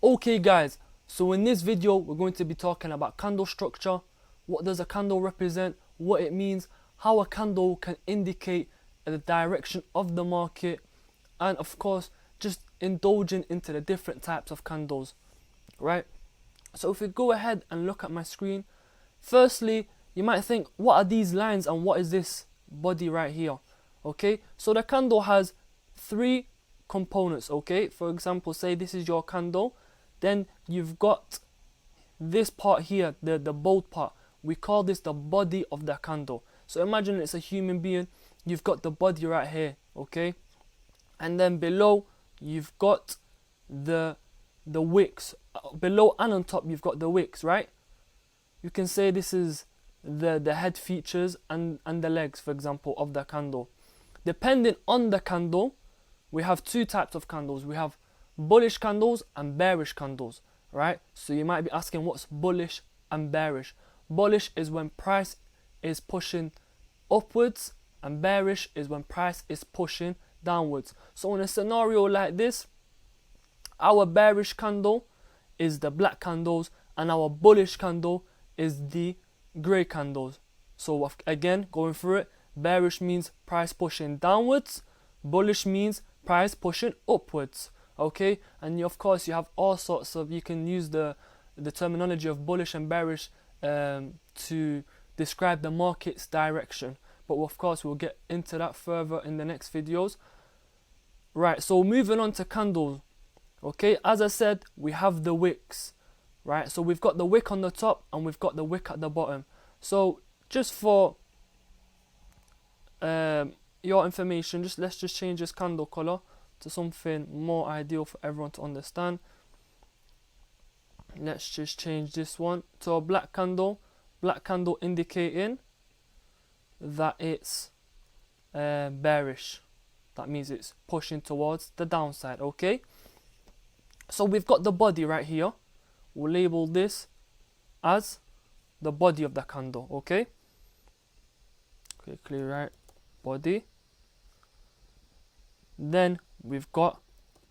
Okay guys, so in this video we're going to be talking about candle structure. What does a candle represent, what it means, how a candle can indicate the direction of the market, and of course just indulging into the different types of candles, right? So if we go ahead and look at my screen, firstly you might think, what are these lines and what is this body right here? Okay, so the candle has three components. Okay, for example, say this is your candle, then you've got this part here, the bold part. We call this the body of the candle. So imagine it's a human being, you've got the body right here, okay, and then below you've got the wicks. Below and on top you've got the wicks, right? You can say this is the head features and the legs, for example, of the candle. Depending on the candle, we have two types of candles. We have bullish candles and bearish candles, right? So you might be asking, what's bullish and bearish? Bullish is when price is pushing upwards, and bearish is when price is pushing downwards. So in a scenario like this, our bearish candle is the black candles and our bullish candle is the grey candles. So again, going through it, bearish means price pushing downwards, bullish means price pushing upwards, okay? And of course you have all sorts of, you can use the terminology of bullish and bearish to describe the market's direction, but of course we'll get into that further in the next videos. Right, so moving on to candles, okay, as I said, we have the wicks, right? So we've got the wick on the top and we've got the wick at the bottom. So just for your information, let's just change this candle color to something more ideal for everyone to understand. Let's just change this one to a black candle indicating that it's bearish. That means it's pushing towards the downside, okay? So we've got the body right here. We'll label this as the body of the candle, okay? Quickly write body. Then we've got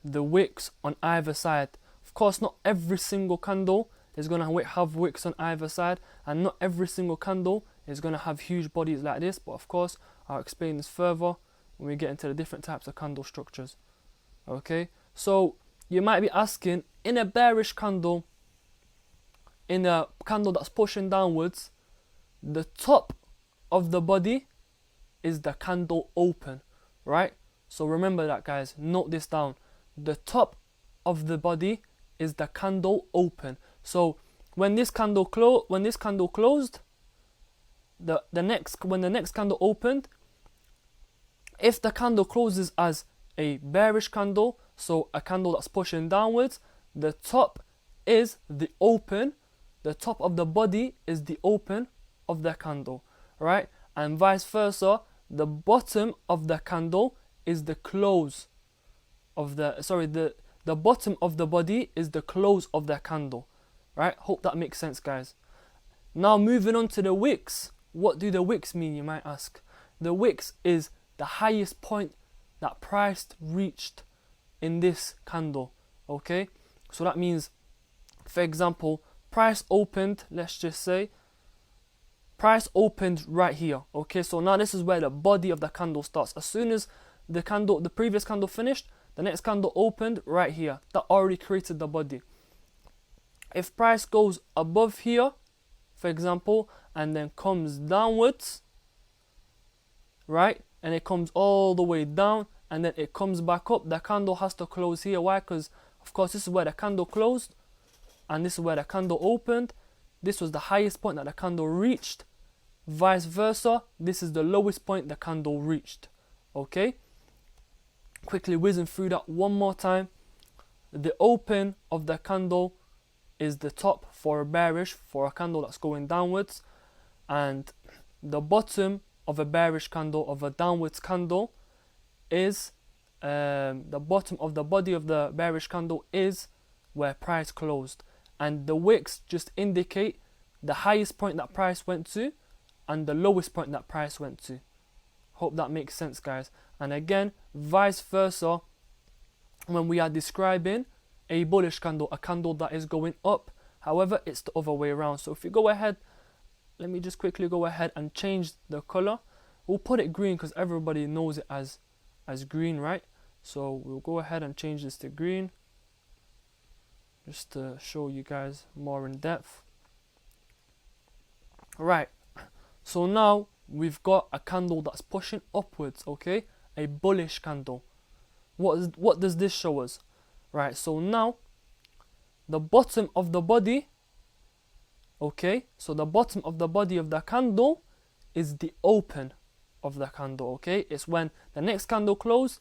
the wicks on either side. Of course, not every single candle is going to have wicks on either side, and not every single candle is going to have huge bodies like this, but of course I'll explain this further when we get into the different types of candle structures, okay? So you might be asking, in a bearish candle, in a candle that's pushing downwards, the top of the body is the candle open, right? So remember that, guys, note this down. The top of the body is the candle open. So when this candle closed, when the next candle opened, if the candle closes as a bearish candle, so a candle that's pushing downwards, the top is the open, the top of the body is the open of the candle, right? And vice versa, the bottom of the candle is the close of the bottom of the body is the close of the candle, right? Hope that makes sense, guys. Now moving on to the wicks. What do the wicks mean, you might ask? The wicks is the highest point that price reached in this candle, okay? So that means, for example, price opened, let's just say price opened right here, okay? So now this is where the body of the candle starts. As soon as the previous candle finished, the next candle opened right here. That already created the body. If price goes above here, for example, and then comes downwards, right, and it comes all the way down and then it comes back up, the candle has to close here. Why? Because of course this is where the candle closed and this is where the candle opened. This was the highest point that the candle reached. Vice versa, this is the lowest point the candle reached, okay? Quickly whizzing through that one more time. The open of the candle is the top for a bearish, for a candle that's going downwards, and the bottom of a bearish candle, of a downwards candle, is the bottom of the body of the bearish candle is where price closed, and the wicks just indicate the highest point that price went to and the lowest point that price went to. Hope that makes sense, guys. And again, vice versa, when we are describing a bullish candle, a candle that is going up. However, it's the other way around. So if you go ahead, let me just quickly go ahead and change the color. We'll put it green because everybody knows it as green, right? So we'll go ahead and change this to green, just to show you guys more in depth. Right, so now we've got a candle that's pushing upwards, okay? A bullish candle. What does this show us? Right, so now the bottom of the body, okay? So the bottom of the body of the candle is the open of the candle, okay? It's when the next candle closed,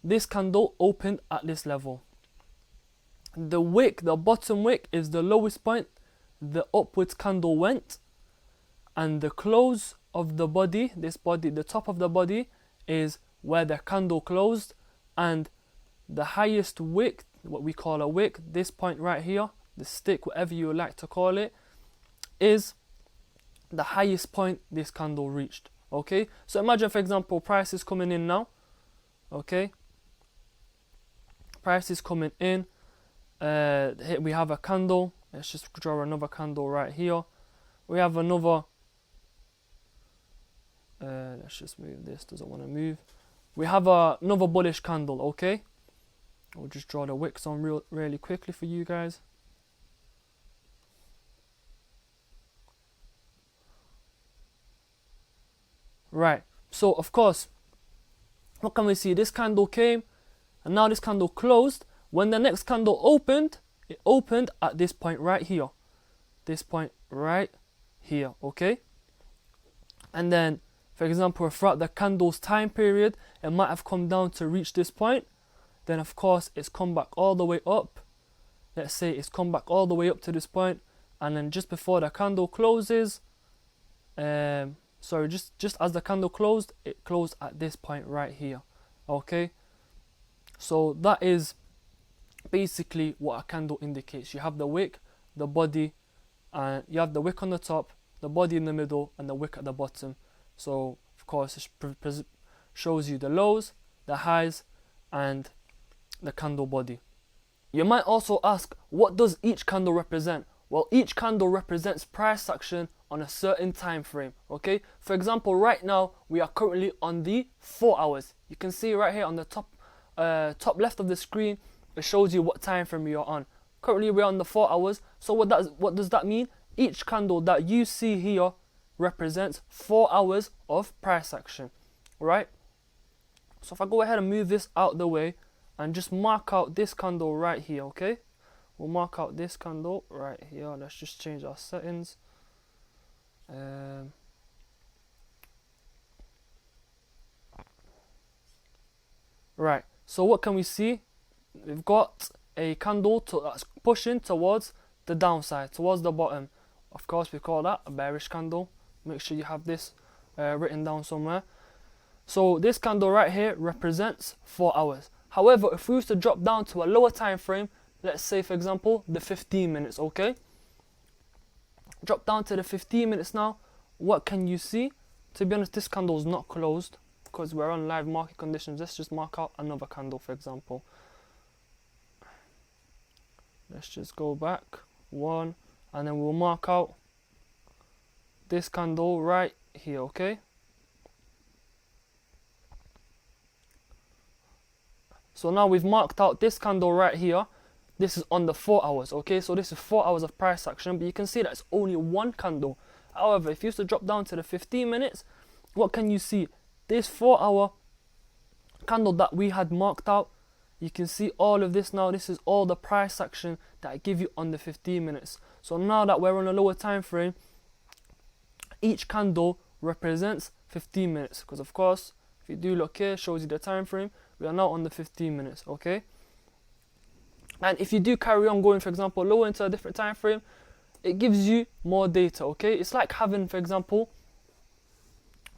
this candle opened at this level. The wick, the bottom wick, is the lowest point the upwards candle went, and the close of the body, this body, the top of the body, is where the candle closed, and the highest wick, what we call a wick, this point right here, the stick, whatever you like to call it, is the highest point this candle reached, okay? So imagine, for example, price is coming in now, okay? Price is coming in, here we have a candle. Let's just draw another candle right here. We have another, let's just move this, doesn't want to move. We have another bullish candle, okay? We'll just draw the wicks on really quickly for you guys. Right, so of course, what can we see? This candle came, and now this candle closed. When the next candle opened, it opened at this point right here. This point right here, okay? And then, for example, throughout the candle's time period, it might have come down to reach this point. Then, of course, it's come back all the way up. Let's say it's come back all the way up to this point. And then just before the candle closes, just as the candle closed, it closed at this point right here, okay? So that is basically what a candle indicates. You have the wick, the body, and you have the wick on the top, the body in the middle, and the wick at the bottom. So of course it shows you the lows, the highs, and the candle body. You might also ask, what does each candle represent? Well, each candle represents price action on a certain time frame, okay? For example, right now we are currently on the 4 hours. You can see right here on the top left of the screen, it shows you what time frame you're on. Currently we're on the 4 hours. So what does that mean? Each candle that you see here represents 4 hours of price action, right? So if I go ahead and move this out the way and just mark out this candle right here, okay? We'll mark out this candle right here. Let's just change our settings. Right, so what can we see? We've got a candle that's pushing towards the downside, towards the bottom. Of course, we call that a bearish candle. Make sure you have this written down somewhere. So this candle right here represents 4 hours. However, if we was to drop down to a lower time frame, let's say for example the 15 minutes, okay? Drop down to the 15 minutes now. What can you see? To be honest, this candle is not closed because we're on live market conditions. Let's just mark out another candle, for example. Let's just go back one, and then we'll mark out this candle right here, okay? So now we've marked out this candle right here. This is on the 4 hours, okay? So this is 4 hours of price action, but you can see that it's only one candle. However, if you used to drop down to the 15 minutes, what can you see? This 4 hour candle that we had marked out, you can see all of this now. This is all the price action that I give you on the 15 minutes. So now that we're on a lower time frame, each candle represents 15 minutes. Because of course, if you do look here, it shows you the time frame. We are now on the 15 minutes, okay? And if you do carry on going, for example, lower into a different time frame, it gives you more data, okay? It's like having, for example,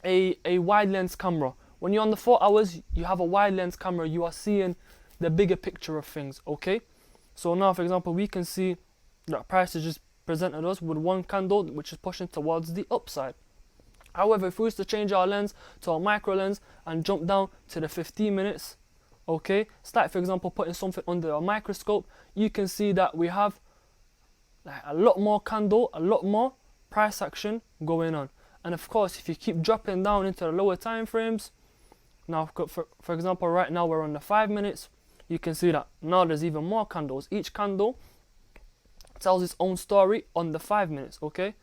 a wide lens camera. When you're on the 4 hours, you have a wide lens camera. You are seeing the bigger picture of things, okay? So now, for example, we can see that price has just presented us with one candle which is pushing towards the upside. However, if we was to change our lens to a micro lens and jump down to the 15 minutes, Okay, it's like, for example, putting something under a microscope. You can see that we have like a lot more candle, a lot more price action going on. And of course, if you keep dropping down into the lower time frames, now for example, right now we're on the 5 minutes, you can see that now there's even more candles. Each candle tells its own story on the 5 minutes. Okay,